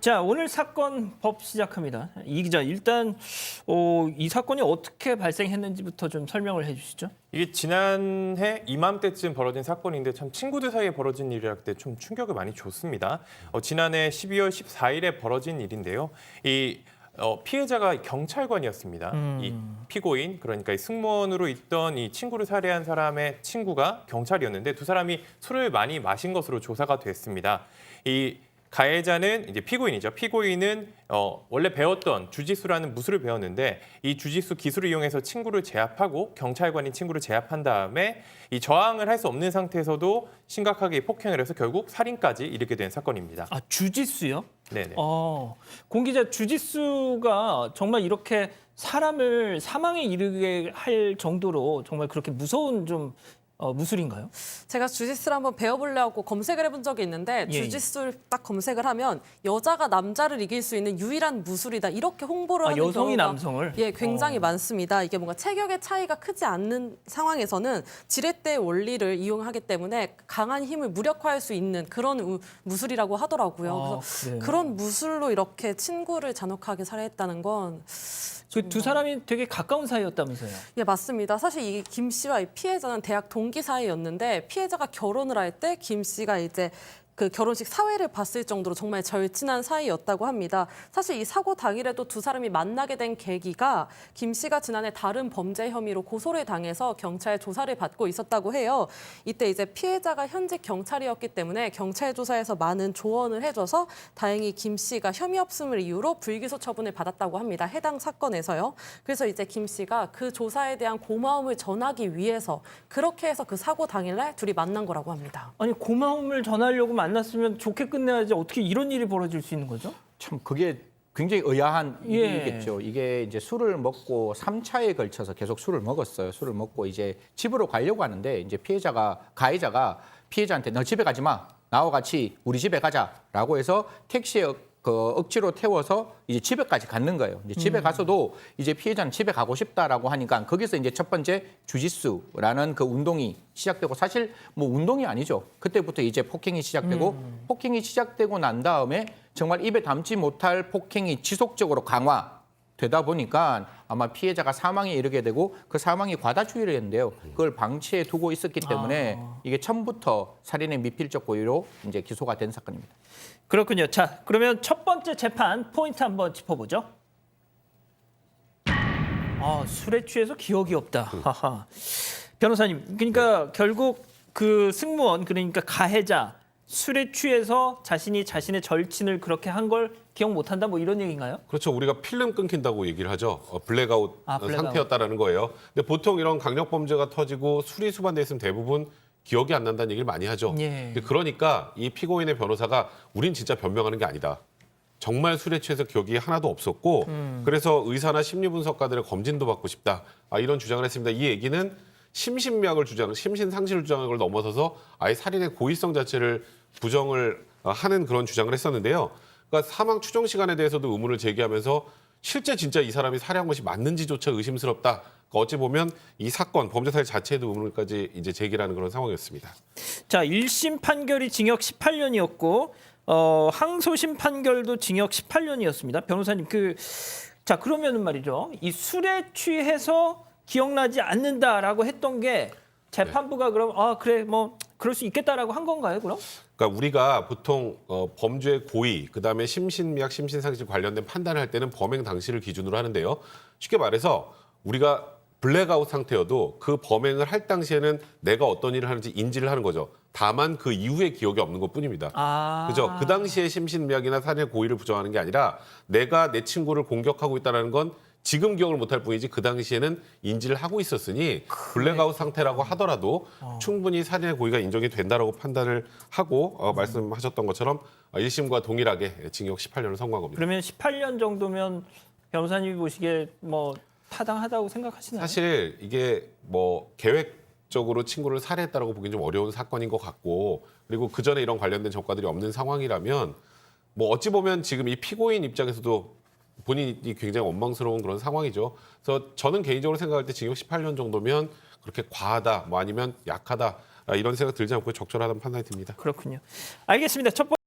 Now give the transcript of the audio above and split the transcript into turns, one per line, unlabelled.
자, 오늘 사건 법 시작합니다. 이 기자, 일단 이 사건이 어떻게 발생했는지부터 좀 설명을 해주시죠.
이게 지난해 이맘때쯤 벌어진 사건인데 참 친구들 사이에 벌어진 일이라 그때 좀 충격을 많이 줬습니다. 지난해 12월 14일에 벌어진 일인데요. 피해자가 경찰관이었습니다. 이 피고인, 그러니까 이 승무원으로 있던 이 친구를 살해한 사람의 친구가 경찰이었는데 두 사람이 술을 많이 마신 것으로 조사가 됐습니다. 이 가해자는 이제 피고인이죠. 피고인은 원래 배웠던 주짓수라는 무술을 배웠는데 이 주짓수 기술을 이용해서 친구를 제압하고 경찰관인 친구를 제압한 다음에 이 저항을 할 수 없는 상태에서도 심각하게 폭행을 해서 결국 살인까지 이르게 된 사건입니다.
아, 주짓수요?
네네.
공 기자, 주짓수가 정말 이렇게 사람을 사망에 이르게 할 정도로 정말 그렇게 무서운 좀 무술인가요?
제가 주짓수를 한번 배워보려고 검색을 해본 적이 있는데
예.
주짓수를 딱 검색을 하면 여자가 남자를 이길 수 있는 유일한 무술이다. 이렇게 홍보를 하는
여성이
경우가
남성을?
굉장히 많습니다. 이게 뭔가 체격의 차이가 크지 않는 상황에서는 지렛대의 원리를 이용하기 때문에 강한 힘을 무력화할 수 있는 그런 무술이라고 하더라고요. 그래서
그래요?
그런 무술로 이렇게 친구를 잔혹하게 살해했다는 건
그 두 사람이 되게 가까운 사이였다면서요?
예, 맞습니다. 사실 이 김 씨와 이 피해자는 대학 동기 사이였는데 피해자가 결혼을 할 때 김 씨가 이제 그 결혼식 사회를 봤을 정도로 정말 절친한 사이였다고 합니다. 사실 이 사고 당일에도 두 사람이 만나게 된 계기가 김 씨가 지난해 다른 범죄 혐의로 고소를 당해서 경찰 조사를 받고 있었다고 해요. 이때 이제 피해자가 현직 경찰이었기 때문에 경찰 조사에서 많은 조언을 해줘서 다행히 김 씨가 혐의 없음을 이유로 불기소 처분을 받았다고 합니다. 해당 사건에서요. 그래서 이제 김 씨가 그 조사에 대한 고마움을 전하기 위해서 그렇게 해서 그 사고 당일날 둘이 만난 거라고 합니다.
아니, 고마움을 전하려고 만났으면 좋게 끝내야지 어떻게 이런 일이 벌어질 수 있는 거죠?
참 그게 굉장히 의아한
예.
일이겠죠. 이게 이제 술을 먹고 3차에 걸쳐서 계속 술을 먹었어요. 술을 먹고 이제 집으로 가려고 하는데 이제 가해자가 피해자한테 너 집에 가지 마. 나와 같이 우리 집에 가자라고 해서 택시에 억지로 태워서 이제 집에까지 갔는 거예요. 이제 집에 가서도 이제 피해자는 집에 가고 싶다라고 하니까 거기서 이제 첫 번째 주짓수라는 그 운동이 시작되고 사실 뭐 운동이 아니죠. 그때부터 이제 폭행이 시작되고 폭행이 시작되고 난 다음에 정말 입에 담지 못할 폭행이 지속적으로 강화되다 보니까 아마 피해자가 사망에 이르게 되고 그 사망이 과다추이를 했는데요. 그걸 방치해 두고 있었기 때문에 이게 처음부터 살인의 미필적 고의로 이제 기소가 된 사건입니다.
그렇군요. 자, 그러면 첫 번째 재판 포인트 한번 짚어보죠. 술에 취해서 기억이 없다. 하하. 변호사님, 그러니까 결국 그 승무원, 그러니까 가해자, 술에 취해서 자신의 절친을 그렇게 한 걸 기억 못한다, 뭐 이런 얘기인가요?
그렇죠. 우리가 필름 끊긴다고 얘기를 하죠. 블랙아웃 상태였다라는 거예요. 근데 보통 이런 강력범죄가 터지고 술이 수반돼 있으면 대부분 기억이 안 난다는 얘기를 많이 하죠.
예.
그러니까 이 피고인의 변호사가 우린 진짜 변명하는 게 아니다. 정말 술에 취해서 기억이 하나도 없었고 그래서 의사나 심리분석가들의 검진도 받고 싶다. 이런 주장을 했습니다. 이 얘기는 심신상실을 주장한 걸 넘어서서 아예 살인의 고의성 자체를 부정을 하는 그런 주장을 했었는데요. 그러니까 사망 추정 시간에 대해서도 의문을 제기하면서 실제 진짜 이 사람이 살해한 것이 맞는지조차 의심스럽다. 그러니까 어찌 보면 이 사건, 범죄 사실 자체에도 의문까지 이제 제기하는 그런 상황이었습니다.
자, 1심 판결이 징역 18년이었고 항소심 판결도 징역 18년이었습니다. 변호사님, 자, 그러면은 말이죠. 이 술에 취해서 기억나지 않는다라고 했던 게 재판부가 그럼 그래 뭐 그럴 수 있겠다라고 한 건가요, 그럼?
그러니까 우리가 보통 범죄의 고의, 그다음에 심신미약, 심신상실 관련된 판단을 할 때는 범행 당시를 기준으로 하는데요. 쉽게 말해서 우리가 블랙아웃 상태여도 그 범행을 할 당시에는 내가 어떤 일을 하는지 인지를 하는 거죠. 다만 그 이후에 기억이 없는 것뿐입니다. 그죠? 그 당시에 심신미약이나 살인의 고의를 부정하는 게 아니라 내가 내 친구를 공격하고 있다는 건 지금 기억을 못할 뿐이지 그 당시에는 인지를 하고 있었으니 블랙아웃 상태라고 하더라도 충분히 살인의 고의가 인정이 된다라고 판단을 하고 말씀하셨던 것처럼 1심과 동일하게 징역 18년을 선고한 겁니다.
그러면 18년 정도면 변호사님이 보시기에 뭐 타당하다고 생각하시나요?
사실 이게 뭐 계획적으로 친구를 살해했다라고 보기엔 좀 어려운 사건인 것 같고 그리고 그 전에 이런 관련된 전과들이 없는 상황이라면 뭐 어찌 보면 지금 이 피고인 입장에서도 본인이 굉장히 원망스러운 그런 상황이죠. 그래서 저는 개인적으로 생각할 때 징역 18년 정도면 그렇게 과하다, 뭐 아니면 약하다 이런 생각 들지 않고 적절하다는 판단이 듭니다.
그렇군요. 알겠습니다. 첫 번째